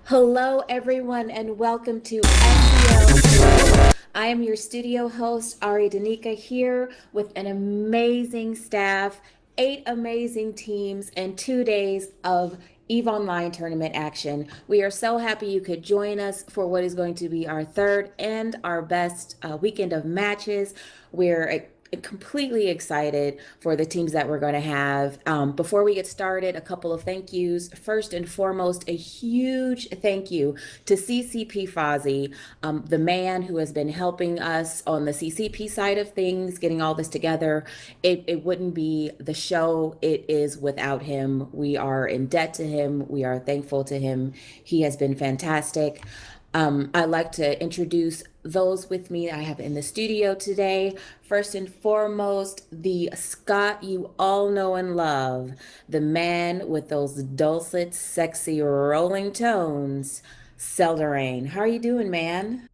Hello, everyone, and welcome to SCL. I am your studio host, Arydanika, here with an amazing staff, 8 amazing teams, and 2 days of EVE Online tournament action. We are so happy you could join us for what is going to be our third and our best weekend of matches. We're completely excited for the teams that we're going to have. Before we get started, a couple of thank yous. First and foremost, a huge thank you to CCP Fozzie, the man who has been helping us on the CCP side of things, getting all this together. It wouldn't be the show it is without him. We are in debt to him. We are thankful to him. He has been fantastic. I'd like to introduce those with me I have in the studio today. First and foremost, the Scott you all know and love, the man with those dulcet, sexy, rolling tones, Seldarine. How are you doing, man?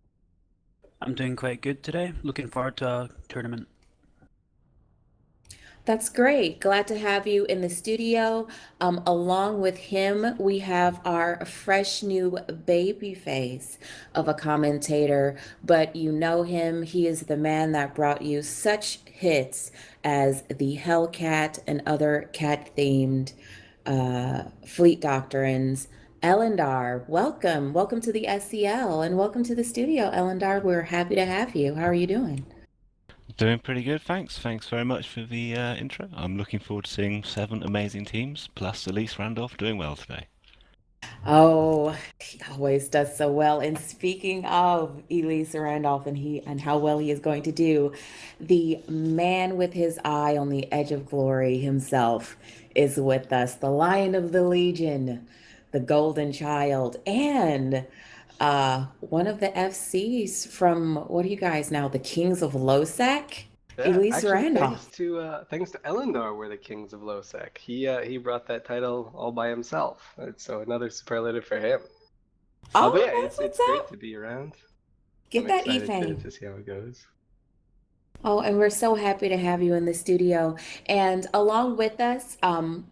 I'm doing quite good today. Looking forward to our tournament. That's great. Glad to have you in the studio. Along with him, we have our fresh new baby face of a commentator, but you know him. He is the man that brought you such hits as the Hellcat and other cat themed fleet doctrines. Elendar, welcome. Welcome to the SCL and welcome to the studio, Elendar. We're happy to have you. How are you doing? Doing pretty good, thanks. Thanks very much for the intro. I'm looking forward to seeing 7 amazing teams, plus Elise Randolph doing well today. Oh, he always does so well. And speaking of Elise Randolph and how well he is going to do, the man with his eye on the edge of glory himself is with us, the Lion of the Legion, the Golden Child, and one of the FCs from what are you guys now, the Kings of Losec? Yeah, Elise actually, thanks Randolph. to thanks to Elendar, we're the kings of Losec. He brought that title all by himself, so another superlative for him. But Oh, yeah, that's it's what's great up. to be around. I'm Get that excited to E-Fame. to see how it goes. Oh, and we're so happy to have you in the studio. And along with us,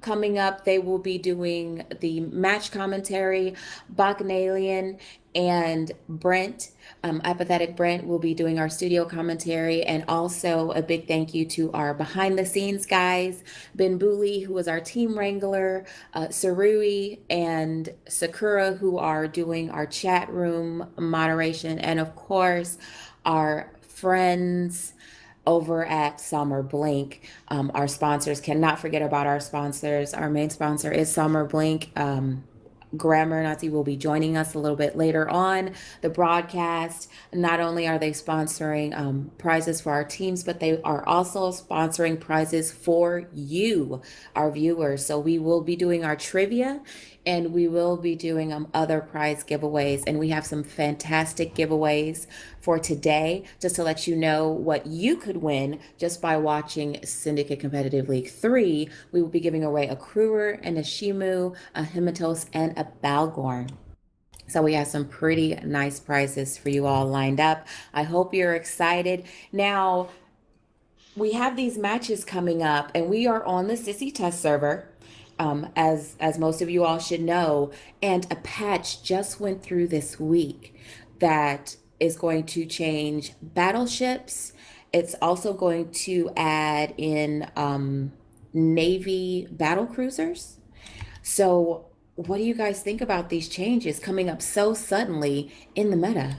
coming up, they will be doing the match commentary. Bacchanalian and Brent, Apathetic Brent, will be doing our studio commentary. And also a big thank you to our behind the scenes guys, Ben Booley, who was our team wrangler, Sarui and Sakura, who are doing our chat room moderation. And of course, our friends over at SomerBlink. Our sponsors, cannot forget about our sponsors. Our main sponsor is SomerBlink. Grammar Nazi will be joining us a little bit later on the broadcast. Not only are they sponsoring prizes for our teams, but they are also sponsoring prizes for you, our viewers. So we will be doing our trivia and we will be doing other prize giveaways. And we have some fantastic giveaways for today, just to let you know what you could win just by watching Syndicate Competitive League 3. We will be giving away a Kruger and a Shimu, a Hematos, and a Balgorn. So we have some pretty nice prizes for you all lined up. I hope you're excited. Now, we have these matches coming up, and we are on the Sissy Test server, as most of you all should know. And a patch just went through this week that is going to change battleships. It's also going to add in Navy battle cruisers. So, what do you guys think about these changes coming up so suddenly in the meta?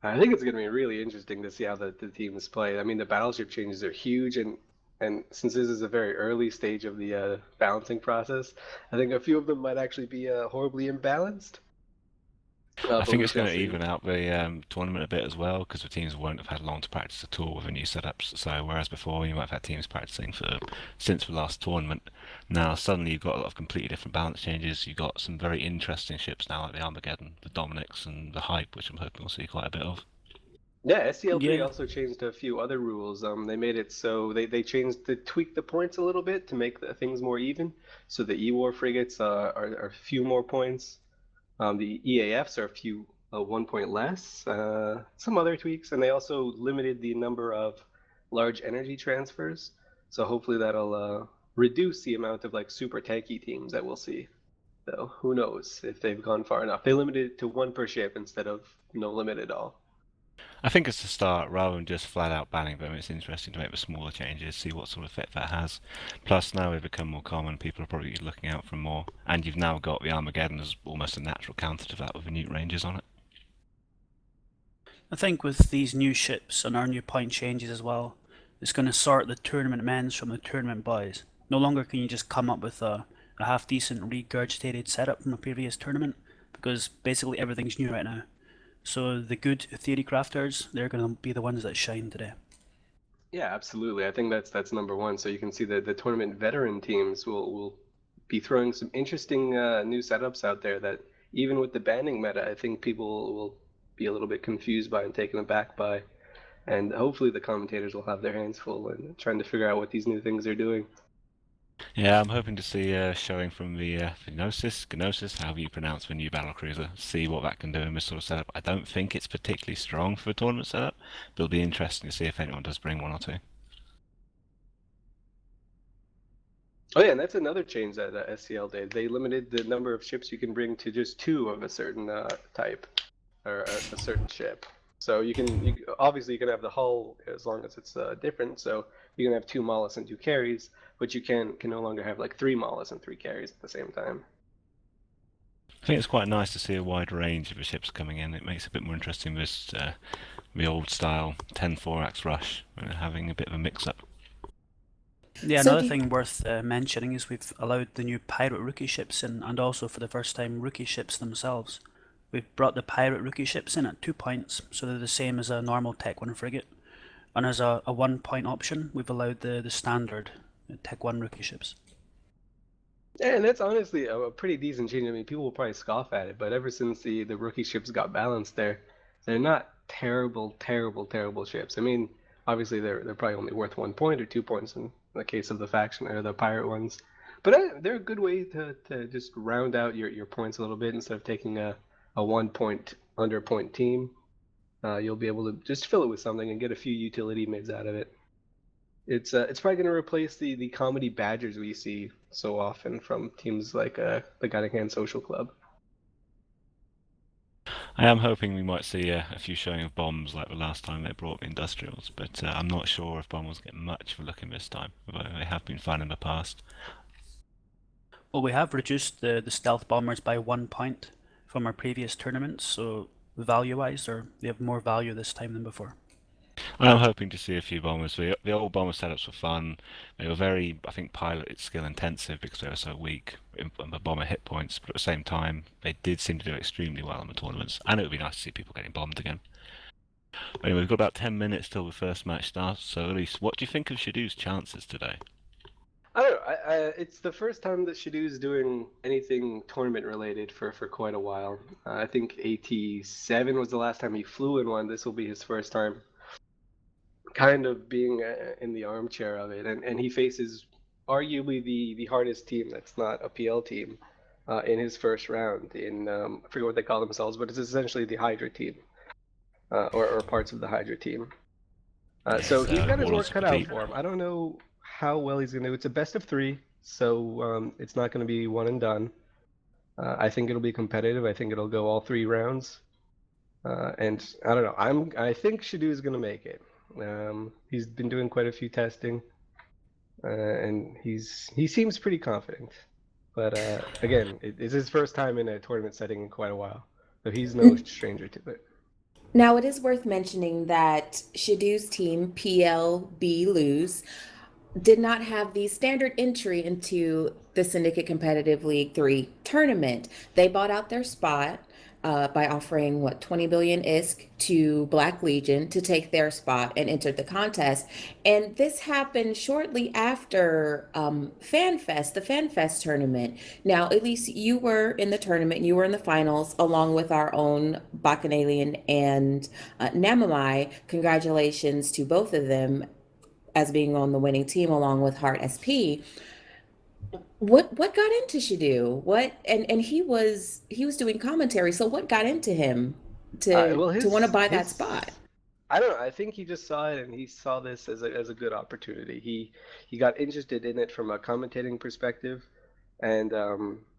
I think it's going to be really interesting to see how the teams play. I mean, the battleship changes are huge, and since this is a very early stage of the balancing process, I think a few of them might actually be horribly imbalanced. I But think we it's shall going to see. even out the tournament a bit as well, because the teams won't have had long to practice at all with the new setups. So whereas before you might have had teams practicing for since the last tournament, now suddenly you've got a lot of completely different balance changes. You've got some very interesting ships now, like the Armageddon, the Dominics, and the Hype, which I'm hoping we'll see quite a bit of. Yeah, SCL3 Yeah, also changed a few other rules. They made it so they changed to tweak the points a little bit to make things more even. So the E-War frigates are a few more points. The EAFs are a few 1 point less. Some other tweaks, and they also limited the number of large energy transfers. So hopefully that'll reduce the amount of like super tanky teams that we'll see. though. Who knows if they've gone far enough? They limited it to one per ship instead of no limit at all. I think it's a start rather than just flat out banning them. It's interesting to make the smaller changes, see what sort of effect that has. Plus, now they've become more common, people are probably looking out for more. And you've now got the Armageddon as almost a natural counter to that with the Newt Rangers on it. I think with these new ships and our new point changes as well, it's going to sort the tournament men's from the tournament boys. No longer can you just come up with a half-decent regurgitated setup from a previous tournament, because basically everything's new right now. So the good theory crafters, they're going to be the ones that shine today. Yeah, absolutely. I think that's number one. So you can see that the tournament veteran teams will be throwing some interesting new setups out there that even with the banning meta, I think people will be a little bit confused by and taken aback by. And hopefully the commentators will have their hands full and trying to figure out what these new things are doing. Yeah, I'm hoping to see a showing from the Gnosis, however you pronounce the new battlecruiser, see what that can do in this sort of setup. I don't think it's particularly strong for a tournament setup, but it'll be interesting to see if anyone does bring one or two. Oh yeah, and that's another change that SCL did. They limited the number of ships you can bring to just 2 of a certain type, or a certain ship. So obviously you can have the hull as long as it's different. So you can have 2 Maulus and 2 carries, but you can no longer have like 3 Maulus and 3 carries at the same time. I think it's quite nice to see a wide range of the ships coming in. It makes it a bit more interesting this the old style 10-4-axe rush, having a bit of a mix-up. Yeah, So another thing worth mentioning is we've allowed the new pirate rookie ships in, and also for the first time rookie ships themselves. We've brought the pirate rookie ships in at 2 points, so they're the same as a normal Tech 1 frigate. And as a 1 point option, we've allowed the standard Tech 1 rookie ships. Yeah, and that's honestly a pretty decent change. I mean, people will probably scoff at it, but ever since the rookie ships got balanced they're not terrible ships. I mean, obviously they're probably only worth 1 point or 2 points in the case of the faction or the pirate ones. But they're a good way to just round out your points a little bit instead of taking a 1 point under point team. You'll be able to just fill it with something and get a few utility mids out of it. It's probably going to replace the comedy badgers we see so often from teams like the Guiding Hand Social Club. I am hoping we might see a few showing of bombs like the last time they brought the industrials, but I'm not sure if bombers get much of a look in this time, although they have been fun in the past. Well, we have reduced the stealth bombers by 1 point from our previous tournaments, so value-wise, they have more value this time than before. I am hoping to see a few bombers. The old bomber setups were fun. They were very, I think, pilot skill intensive because they were so weak in the bomber hit points, but at the same time, they did seem to do extremely well in the tournaments, and it would be nice to see people getting bombed again. Anyway, we've got about 10 minutes till the first match starts, so Elise, what do you think of Shadoo's chances today? I don't know. It's the first time that Shadoo's doing anything tournament related for quite a while. I think AT7 was the last time he flew in one. This will be his first time kind of being in the armchair of it. And he faces arguably the hardest team that's not a PL team in his first round. I forget what they call themselves, but it's essentially the Hydra team or parts of the Hydra team. So he's got his work cut out for him. I don't know how well he's going to do. It's a best of 3, so it's not going to be one and done. I think it'll be competitive. I think it'll go all 3 rounds. And I don't know. I think Shadoo is going to make it. He's been doing quite a few testing, and he seems pretty confident. But again, it's his first time in a tournament setting in quite a while, so he's no stranger to it. Now, it is worth mentioning that Shadoo's team, PLB Lose, did not have the standard entry into the Syndicate Competitive League 3 tournament. They bought out their spot by offering 20 billion ISK to Black Legion to take their spot and entered the contest. And this happened shortly after FanFest, the FanFest tournament. Now, Elise, you were in the tournament, you were in the finals along with our own Bacchanalian and Namamai. Congratulations to both of them as being on the winning team along with Heart SP. What got into Shadoo? And he was doing commentary. So what got into him to want to buy that spot? I don't know. I think he just saw it and he saw this as a good opportunity. He got interested in it from a commentating perspective, and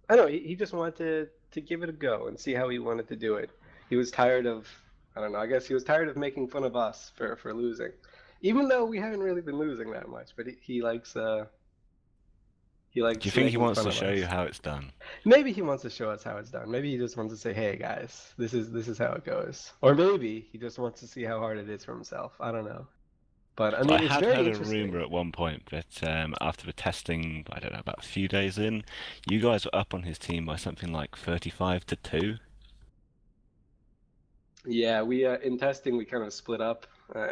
I know he just wanted to give it a go and see how he wanted to do it. He was tired of, I don't know, I guess he was tired of making fun of us for losing, even though we haven't really been losing that much. But he Do you likes think he making wants fun to of show you us. how it's done? Maybe he wants to show us how it's done. Maybe he just wants to say, "Hey guys, this is how it goes." Or maybe he just wants to see how hard it is for himself. I don't know. But I So I mean, it's had very heard a interesting. rumor at one point that after the testing, I don't know, about a few days in, you guys were up on his team by something like 35-2. Yeah, we in testing we kind of split up.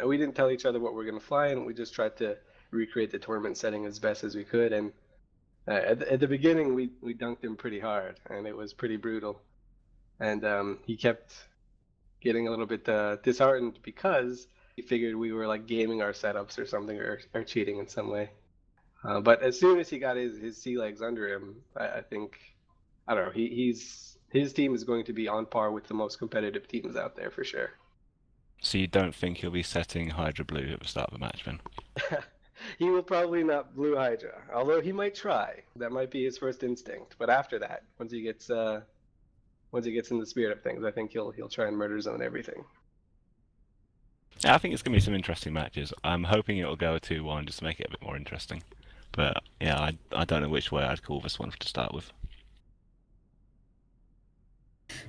We didn't tell each other what we are gonna fly, and we just tried to recreate the tournament setting as best as we could. And at the beginning, we dunked him pretty hard, and it was pretty brutal. And he kept getting a little bit disheartened because he figured we were like gaming our setups or something, or cheating in some way. But as soon as he got his sea legs under him, I think I don't know. His team is going to be on par with the most competitive teams out there for sure. So you don't think he'll be setting Hydra Blue at the start of the match, then? He will probably not blue Hydra, although he might try. That might be his first instinct. But after that, once he gets in the spirit of things, I think he'll try and murder zone everything. Yeah, I think it's going to be some interesting matches. I'm hoping it'll go a 2-1 just to make it a bit more interesting. But yeah, I don't know which way I'd call this one to start with.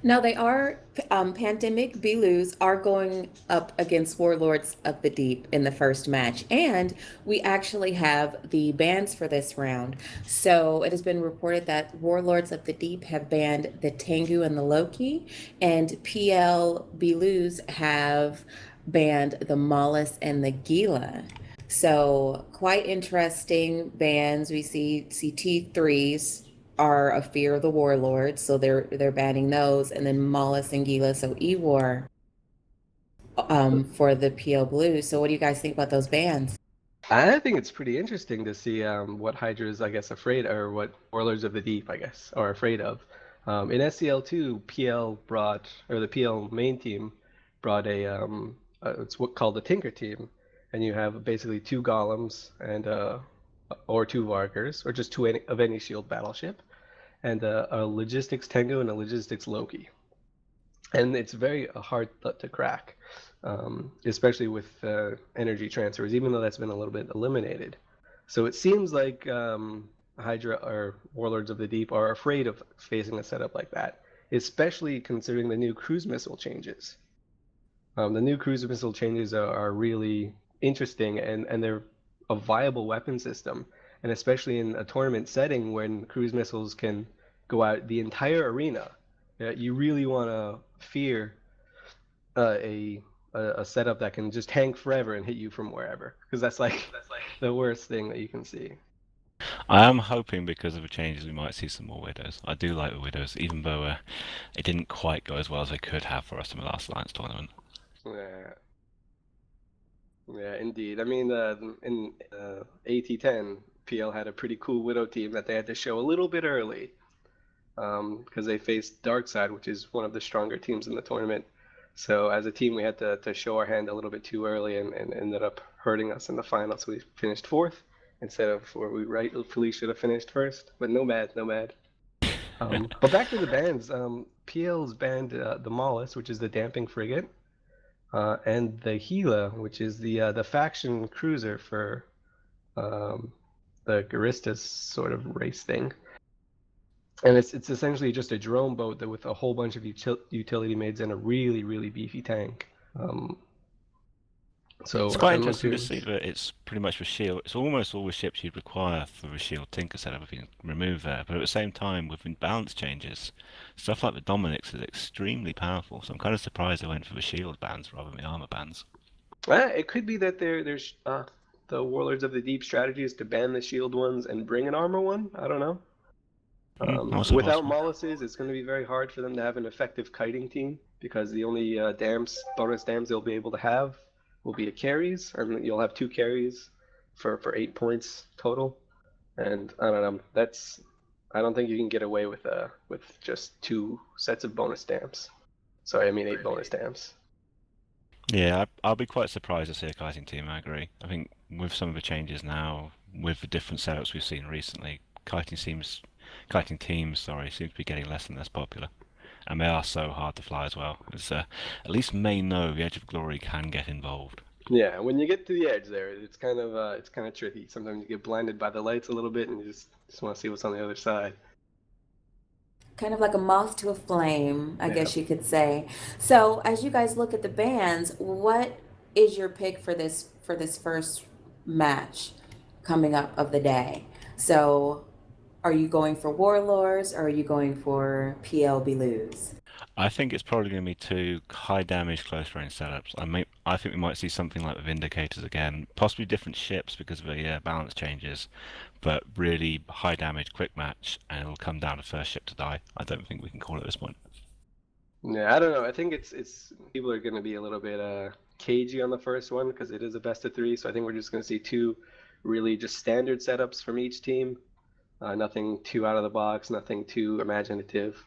Now they are Pandemic Belus are going up against Warlords of the Deep in the first match, and we actually have the bans for this round. So it has been reported that Warlords of the Deep have banned the Tengu and the Loki, and PL Belus have banned the Mollusk and the Gila. So quite interesting bans. We see T3s are a fear of the warlords, so they're banning those, and then Mollusk and Gila, so Ewar for the PL Blue. So what do you guys think about those bans? I think it's pretty interesting to see what Hydra is, I guess, afraid, or what Warlords of the Deep, I guess, are afraid of. In SCL2, PL brought, or the PL main team brought it's what called the Tinker team, and you have basically two golems and or two Vargers, or just two of any shield battleship, and a logistics Tengu and a logistics Loki. And it's very hard to crack, especially with energy transfers, even though that's been a little bit eliminated. So it seems like Hydra or Warlords of the Deep are afraid of facing a setup like that, especially considering the new cruise missile changes. The new cruise missile changes are really interesting, and they're a viable weapon system, and especially in a tournament setting when cruise missiles can go out the entire arena. You really want to fear a setup that can just hang forever and hit you from wherever, because that's like the worst thing that you can see. I am hoping because of the changes we might see some more Widows. I do like the Widows, even though it didn't quite go as well as they could have for us in the last Alliance tournament. Yeah, yeah, indeed. I mean, in AT10, PL had a pretty cool Widow team that they had to show a little bit early, because they faced Darkside, which is one of the stronger teams in the tournament. So as a team, we had to show our hand a little bit too early, and ended up hurting us in the final. So we finished fourth instead of where we rightfully should have finished first. But no bad, no bad. But back to the bans. PL's banned the Mollusk, which is the damping frigate, and the Gila, which is the faction cruiser for the Garistas sort of race thing. And it's essentially just a drone boat with a whole bunch of utility maids and a really, really beefy tank. So It's I quite don't know interesting to too. see that it's pretty much the shield. It's almost all the ships you'd require for the shield Tinker setup have been removed there. But at the same time, with balance changes, stuff like the Dominics is extremely powerful. So I'm kind of surprised they went for the shield bans rather than the armor bans. It could be that there's the Warlords of the Deep strategy is to ban the shield ones and bring an armor one. I don't know. Also Without possible. Molluses, it's going to be very hard for them to have an effective kiting team, because the only bonus dams they'll be able to have will be carries, and you'll have two carries for 8 points total. And I don't know. I don't think you can get away with just two sets of bonus dams. Sorry, I mean 8 bonus dams. Yeah, I'll be quite surprised to see a kiting team, I agree. I think with some of the changes now, with the different setups we've seen recently, kiting seems collecting teams, sorry, seems to be getting less and less popular. And they are so hard to fly as well. As at least May know the Edge of Glory can get involved. Yeah, when you get to the edge there, it's kind of tricky. Sometimes you get blinded by the lights a little bit, and you just want to see what's on the other side. Kind of like a moth to a flame, I Yeah. guess you could say. So, as you guys look at the bands, what is your pick for this first match coming up of the day? So, are you going for Warlords or are you going for PLB Lose? I think it's probably going to be two high damage close range setups. I think we might see something like the Vindicators again, possibly different ships because of the balance changes, but really high damage quick match, and it'll come down to first ship to die. I don't think we can call it at this point. Yeah, I don't know. I think it's people are going to be a little bit cagey on the first one because it is a best of three. So I think we're just going to see two really just standard setups from each team. Nothing too out of the box, nothing too imaginative.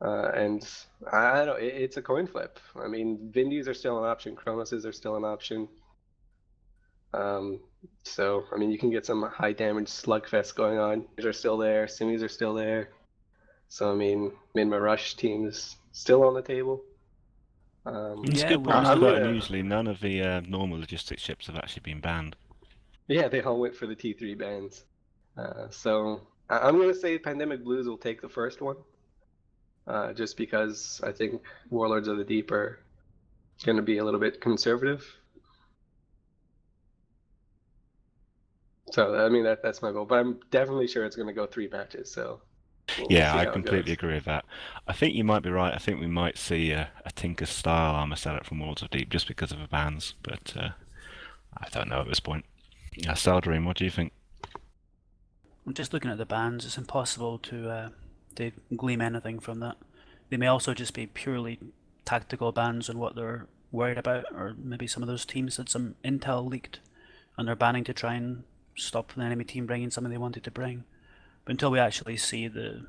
And I don't. It's a coin flip. I mean, Vindies are still an option. Cronoses are still an option. So I mean, you can get some high damage slugfest going on. These are still there. Simis are still there. So I mean, Minma Rush team is still on the table. It's Yeah, a good well, point. I'm Quite gonna- unusually, none of the normal logistics ships have actually been banned. Yeah, they all went for the T3 bands. So I'm gonna say Pandemic Blues will take the first one. Just because I think Warlords of the Deep are going to be a little bit conservative. So I mean that's my vote, but I'm definitely sure it's going to go 3 matches. So we'll Yeah, see I how it completely goes. agree with that. I think you might be right. I think we might see a Tinker style armor setup from Worlds of Deep just because of the bans, but I don't know at this point. Seldarine, what do you think? I'm just looking at the bans. It's impossible to glean anything from that. They may also just be purely tactical bans on what they're worried about, or maybe some of those teams had some intel leaked and they're banning to try and stop the enemy team bringing something they wanted to bring. But until we actually see the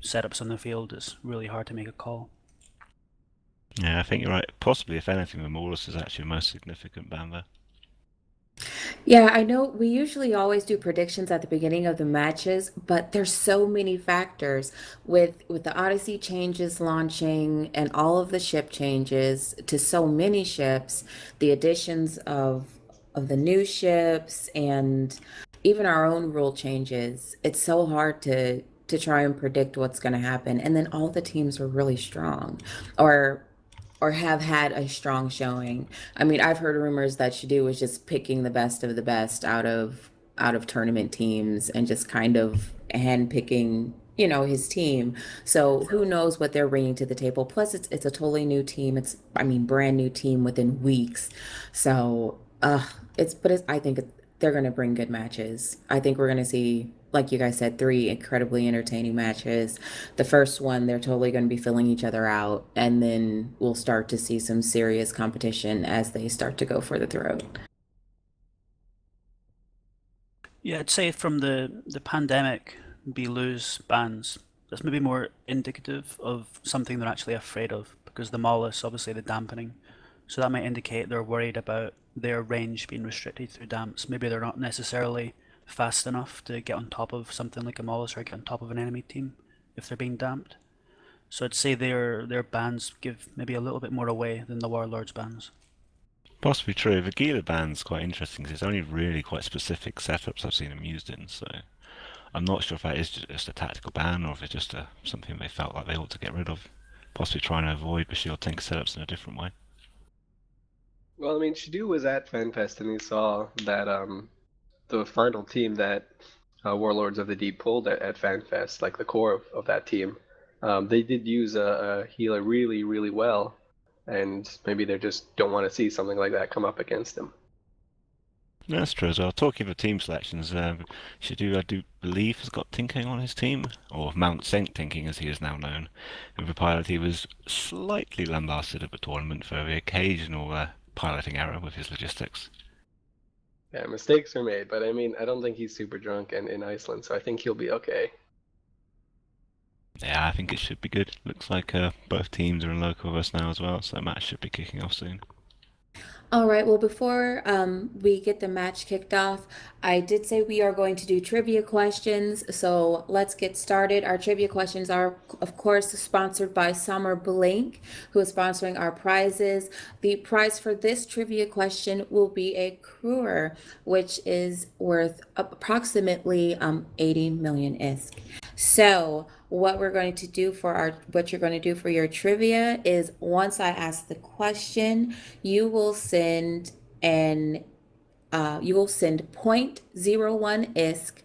setups on the field, it's really hard to make a call. Yeah, I think you're right. Possibly, if anything, the Maulus is actually the most significant ban there. Yeah, I know we usually always do predictions at the beginning of the matches, but there's so many factors with the Odyssey changes launching and all of the ship changes to so many ships, the additions of the new ships and even our own rule changes. It's so hard to try and predict what's going to happen. And then all the teams were really strong or or have had a strong showing. I mean, I've heard rumors that Shadu was just picking the best of the best out of tournament teams and just kind of handpicking, his team. So who knows what they're bringing to the table? Plus, it's a totally new team. I mean, brand new team within weeks. So, I think they're going to bring good matches. I think we're going to see, like you guys said, 3 incredibly entertaining matches. The first one, they're totally going to be filling each other out, and then we'll start to see some serious competition as they start to go for the throat. Yeah, I'd say from the pandemic, be lose bans. That's maybe more indicative of something they're actually afraid of, because the Maulus, obviously the dampening. So that might indicate they're worried about their range being restricted through damps. Maybe they're not necessarily fast enough to get on top of something like a Maulus or get on top of an enemy team if they're being damped. So I'd say their bans give maybe a little bit more away than the Warlords bans. Possibly true. The Gila band's quite interesting because it's only really quite specific setups I've seen them used in, so I'm not sure if that is just a tactical ban or if it's just something they felt like they ought to get rid of. Possibly trying to avoid the Shield Tinker setups in a different way. Well, I mean, Shadu was at FanFest and he saw that the final team that Warlords of the Deep pulled at FanFest, like the core of that team, they did use a healer really, really well, and maybe they just don't want to see something like that come up against them. That's true as well. Talking of team selections, Shadu, I do believe, has got Tinking on his team, or Mount Saint Tinking as he is now known. And the pilot, he was slightly lambasted at the tournament for the occasional piloting error with his logistics. Yeah, mistakes are made, but I mean, I don't think he's super drunk and in Iceland, so I think he'll be okay. Yeah, I think it should be good. Looks like both teams are in local with us now as well, so that match should be kicking off soon. All right, well, before we get the match kicked off, I did say we are going to do trivia questions, so let's get started. Our trivia questions are, of course, sponsored by SomerBlink, who is sponsoring our prizes. The prize for this trivia question will be a Cruer, which is worth approximately 80 million ISK. So what we're going to do for what you're going to do for your trivia is once I ask the question, you will send an you will send point zero 0.01 ISK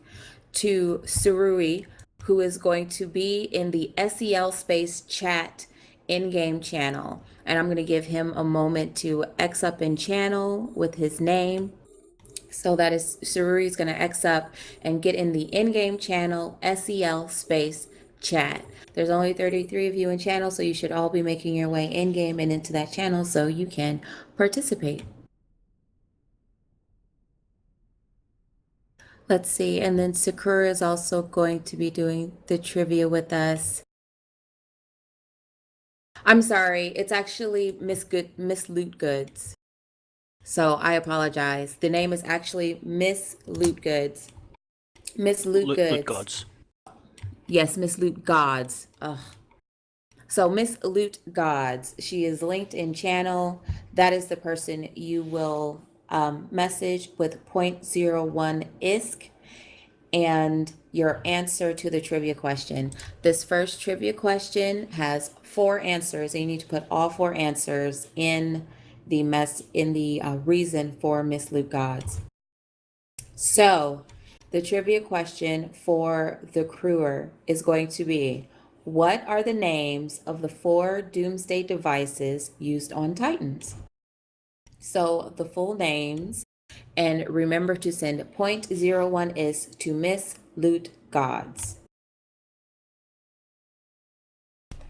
to Surui, who is going to be in the SCL space chat in-game channel. And I'm going to give him a moment to X up in channel with his name. So that is Sururi is going to X up and get in the in-game channel SCL space chat. There's only 33 of you in channel, so you should all be making your way in-game and into that channel so you can participate. Let's see, and then Sakura is also going to be doing the trivia with us. I'm sorry, it's actually Miss Loot Goods. So I apologize. The name is actually Miss Loot Goods. Miss Loot Goods. Loot gods. Yes, Miss Loot Gods. Ugh. So Miss Loot Gods, she is linked in channel. That is the person you will message with 0.01 ISK and your answer to the trivia question. This first trivia question has 4 answers, and you need to put all 4 answers in the reason for Miss Loot Gods. So the trivia question for the Cruer is going to be, what are the names of the 4 doomsday devices used on Titans? So the full names, and remember to send 0.01 is to Miss Loot Gods.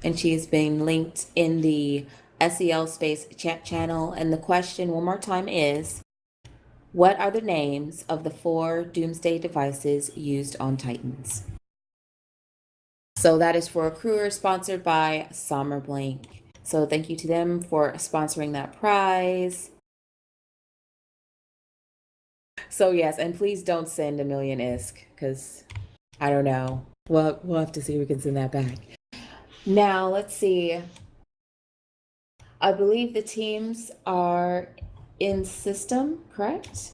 And she is being linked in the SEL space chat channel. And the question one more time is, what are the names of the 4 doomsday devices used on Titans? So that is for a Cruer sponsored by SomerBlink. So thank you to them for sponsoring that prize. So yes, and please don't send a million ISK because I don't know. We'll have to see if we can send that back. Now let's see. I believe the teams are in system, correct?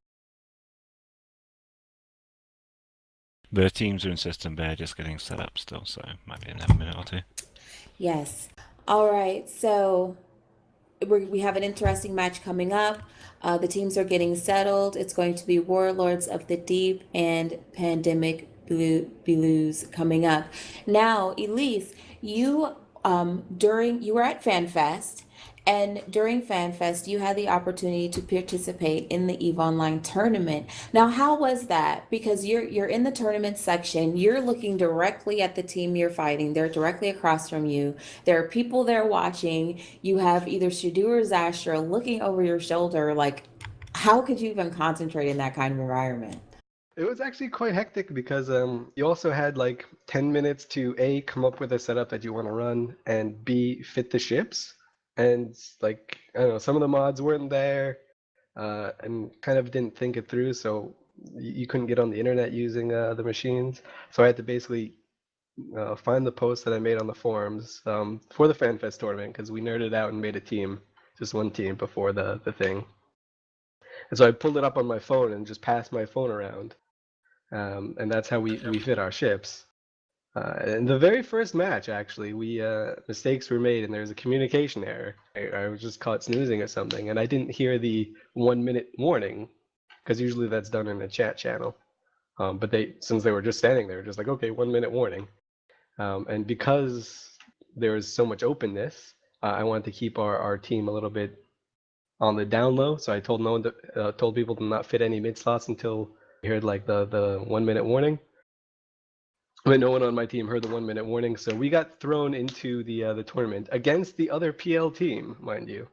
The teams are in system, they're just getting set up still, so might be another minute or two. Yes. All right. So we have an interesting match coming up. The teams are getting settled. It's going to be Warlords of the Deep and Pandemic Blues coming up. Now, Elise, you were at FanFest, and during FanFest, you had the opportunity to participate in the EVE Online tournament. Now, how was that? Because you're in the tournament section, you're looking directly at the team you're fighting. They're directly across from you. There are people there watching. You have either Shadu or Zastra looking over your shoulder. Like, how could you even concentrate in that kind of environment? It was actually quite hectic because you also had like 10 minutes to A, come up with a setup that you want to run, and B, fit the ships. And like, I don't know, some of the mods weren't there and kind of didn't think it through, so you couldn't get on the internet using the machines. So I had to basically find the post that I made on the forums for the FanFest tournament because we nerded out and made a team, just one team before the thing. And so I pulled it up on my phone and just passed my phone around. And that's how we fit our ships. In the very first match, actually, we mistakes were made and there was a communication error. I was just caught snoozing or something, and I didn't hear the 1-minute warning because usually that's done in a chat channel. But since they were just standing there, just like, okay, 1-minute warning. And because there was so much openness, I wanted to keep our team a little bit on the down low. So I told told people to not fit any mid slots until we heard like the 1-minute warning. But no one on my team heard the 1-minute warning, so we got thrown into the tournament against the other PL team, mind you.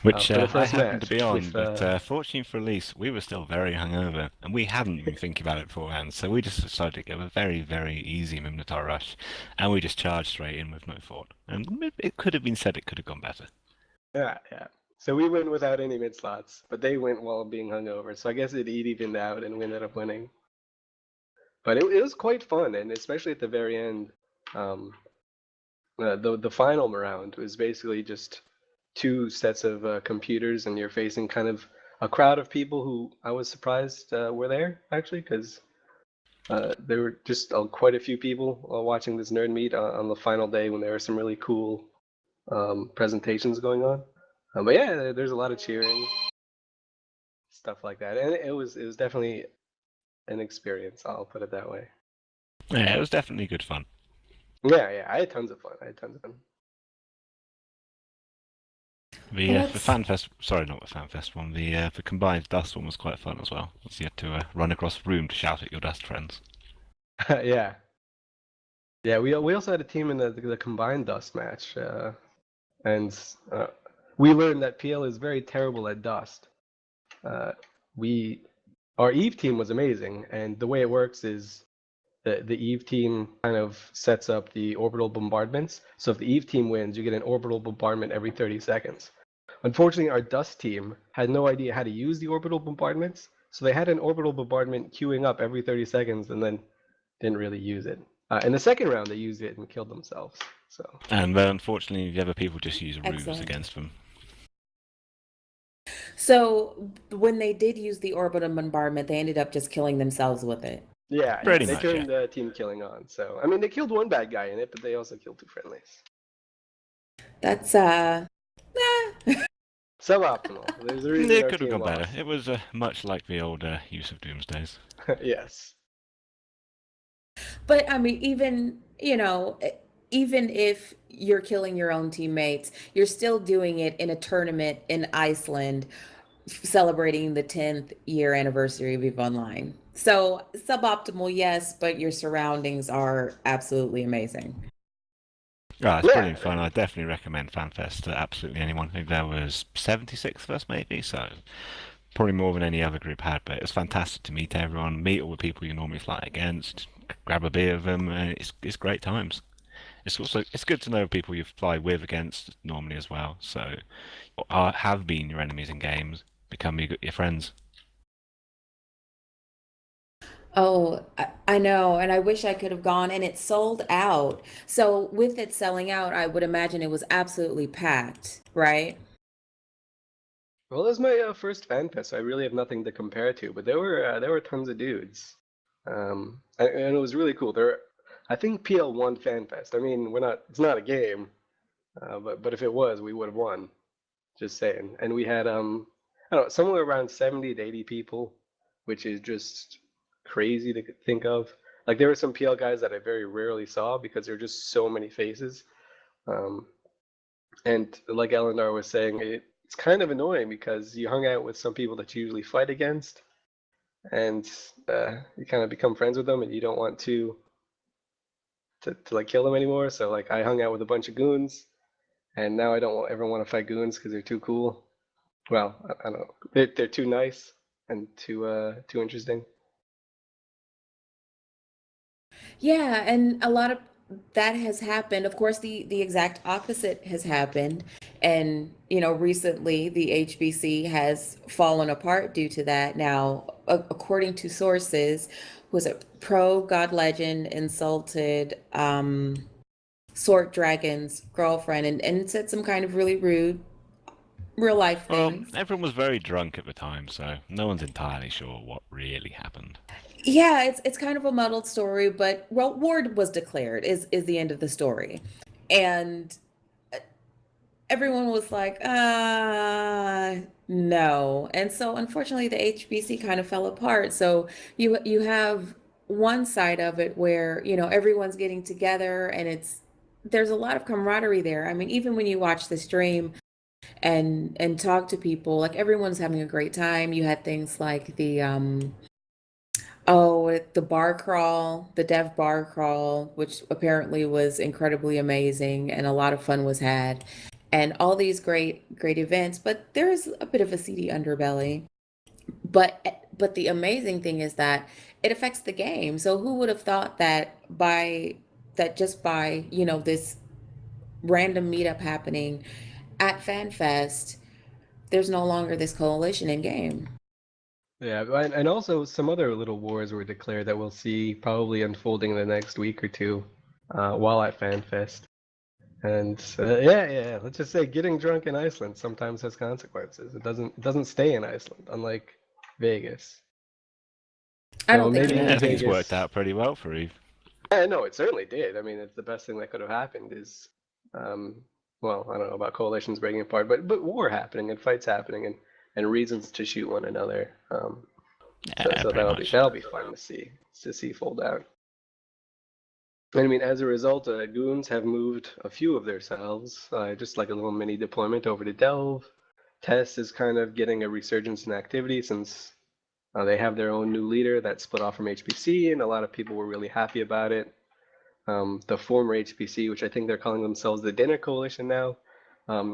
Which for the I first happened to match be on, with, but fortunately for Elise, we were still very hungover, and we hadn't been thinking about it beforehand, so we just decided to give a very, very easy Minotaur rush, and we just charged straight in with no thought. And it could have been said it could have gone better. Yeah. So we went without any mid slots, but they went while being hungover. So I guess it evened out, and we ended up winning. But it was quite fun, and especially at the very end, the final round was basically just two sets of computers, and you're facing kind of a crowd of people who I was surprised were there actually, because there were just quite a few people watching this nerd meet on the final day when there were some really cool presentations going on. But yeah, there's a lot of cheering, stuff like that, and it was definitely an experience. I'll put it that way. Yeah, it was definitely good fun. Yeah, I had tons of fun. The FanFest, sorry, not the FanFest one. The combined Dust one was quite fun as well. So you had to run across the room to shout at your Dust friends. Yeah. We also had a team in the combined Dust match, and we learned that PL is very terrible at Dust. Our Eve team was amazing, and the way it works is the Eve team kind of sets up the orbital bombardments. So if the Eve team wins, you get an orbital bombardment every 30 seconds. Unfortunately, our Dust team had no idea how to use the orbital bombardments, so they had an orbital bombardment queuing up every 30 seconds and then didn't really use it. In the second round, they used it and killed themselves. So. And then, unfortunately, the other people just use ruse Excellent. against them. So when they did use the orbital bombardment, they ended up just killing themselves with it. Yeah, Pretty they much, turned team killing on. So I mean, they killed one bad guy in it, but they also killed two friendlies. That's Suboptimal. There's a reason It our could have team gone better. lost. It was much like the old use of Doomsdays. Yes. But I mean, even if you're killing your own teammates, you're still doing it in a tournament in Iceland celebrating the 10th year anniversary of EVE Online. So suboptimal, yes, but your surroundings are absolutely amazing. Oh, it's Yeah. brilliant fun. I definitely recommend FanFest to absolutely anyone. I think there was 76 of us maybe, so probably more than any other group had, but it was fantastic to meet everyone, meet all the people you normally fly against, grab a beer with them, and it's great times. It's good to know people you fly with against normally as well, so have been your enemies in games, become your friends. Oh, I know, and I wish I could have gone, and it sold out. So with it selling out, I would imagine it was absolutely packed, right? Well, it was my first fan fest, so I really have nothing to compare to. But there were tons of dudes, and it was really cool. I think PL won fan fest. I mean, it's not a game, but if it was, we would have won. Just saying. And we had I don't know, somewhere around 70 to 80 people, which is just crazy to think of. Like there were some PL guys that I very rarely saw because there were just so many faces. And like Elendar was saying, it's kind of annoying because you hung out with some people that you usually fight against, and you kind of become friends with them, and you don't want to like kill them anymore. So like I hung out with a bunch of goons, and now I don't ever want to fight goons because they're too cool. Well, I don't know. They're too nice and too interesting. Yeah, and a lot of that has happened. Of course, the exact opposite has happened. And, recently the HBC has fallen apart due to that. Now, according to sources, was it Pro God Legend insulted Sword Dragon's girlfriend and said some kind of really rude real life Well, things. everyone was very drunk at the time, so no one's entirely sure what really happened. Yeah, it's kind of a muddled story, but Ward was declared is the end of the story. And everyone was like, no. And so unfortunately the HBC kind of fell apart. So you have one side of it where, everyone's getting together and there's a lot of camaraderie there. I mean, even when you watch the stream and talk to people, like everyone's having a great time. You had things like the the bar crawl, the dev bar crawl, which apparently was incredibly amazing and a lot of fun was had, and all these great events. But there is a bit of a seedy underbelly. But the amazing thing is that it affects the game. So who would have thought that just by this random meetup happening at FanFest, there's no longer this coalition in game. Yeah, and also some other little wars were declared that we'll see probably unfolding in the next week or two while at FanFest. And yeah, let's just say getting drunk in Iceland sometimes has consequences. It doesn't stay in Iceland, unlike Vegas. I don't think maybe it Yeah, I is. think it's Vegas. worked out pretty well for Eve. Yeah, no, it certainly did. I mean, it's the best thing that could have happened is, well, I don't know about coalitions breaking apart, but war happening and fights happening and reasons to shoot one another. Yeah, So pretty that'll much. be fun to see fold out. I mean, as a result, goons have moved a few of themselves, just like a little mini deployment over to Delve. Test is kind of getting a resurgence in activity since they have their own new leader that split off from HPC, and a lot of people were really happy about it. The former HPC, which I think they're calling themselves the Dinner Coalition now,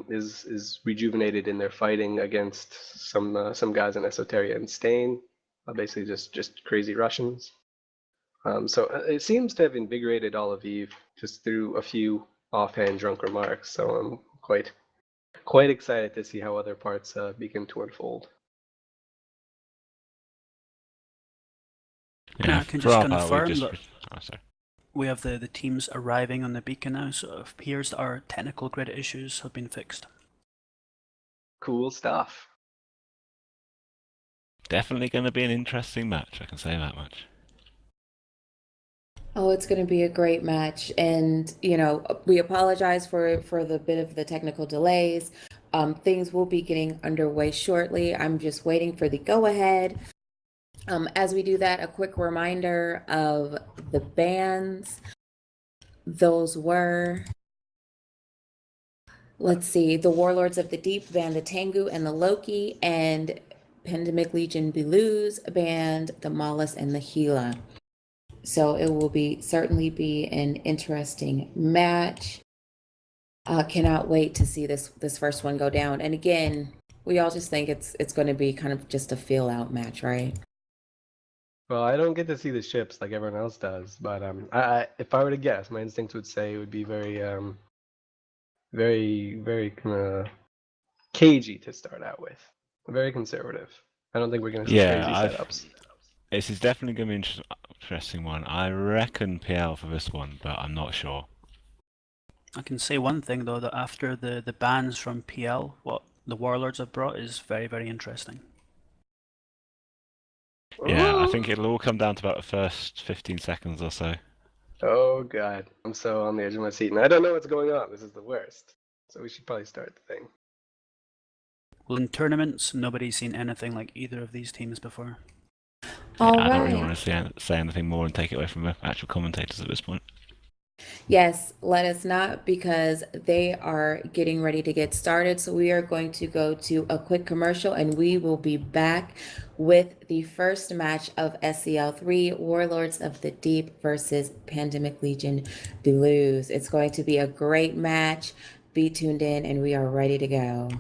is rejuvenated in their fighting against some guys in Esoteria and Stain, basically just crazy Russians. So it seems to have invigorated all of Eve just through a few offhand drunk remarks. So I'm quite excited to see how other parts begin to unfold. And Yeah, I can for just our part, we've confirm just. that Oh, sorry. we have the teams arriving on the beacon now, so it appears that our technical grid issues have been fixed. Cool stuff. Definitely going to be an interesting match, I can say that much. Oh, it's going to be a great match. And, you know, we apologize for the bit of the technical delays. Things will be getting underway shortly. I'm just waiting for the go ahead. As we do that, a quick reminder of the bans. Those were, let's see, the Warlords of the Deep banned the Tengu and the Loki, and Pandemic Legion Belouz banned the Malas and the Gila. So it will certainly be an interesting match. Cannot wait to see this first one go down. And again, we all just think it's going to be kind of just a feel out match, right? Well, I don't get to see the ships like everyone else does, but if I were to guess, my instincts would say it would be very very kind of cagey to start out with. Very conservative. I don't think we're going to see crazy setups. This is definitely going to be an interesting one. I reckon PL for this one, but I'm not sure. I can say one thing though, that after the bans from PL, what the Warlords have brought is very, very interesting. Yeah, I think it'll all come down to about the first 15 seconds or so. Oh god, I'm so on the edge of my seat, and I don't know what's going on. This is the worst. So we should probably start the thing. Well, in tournaments, nobody's seen anything like either of these teams before. All I don't really right. want to say anything more and take it away from the actual commentators at this point. Yes, let us not, because they are getting ready to get started. So we are going to go to a quick commercial and we will be back with the first match of SCL 3, Warlords of the Deep versus Pandemic Legion Belouz. It's going to be a great match. Be tuned in and we are ready to go.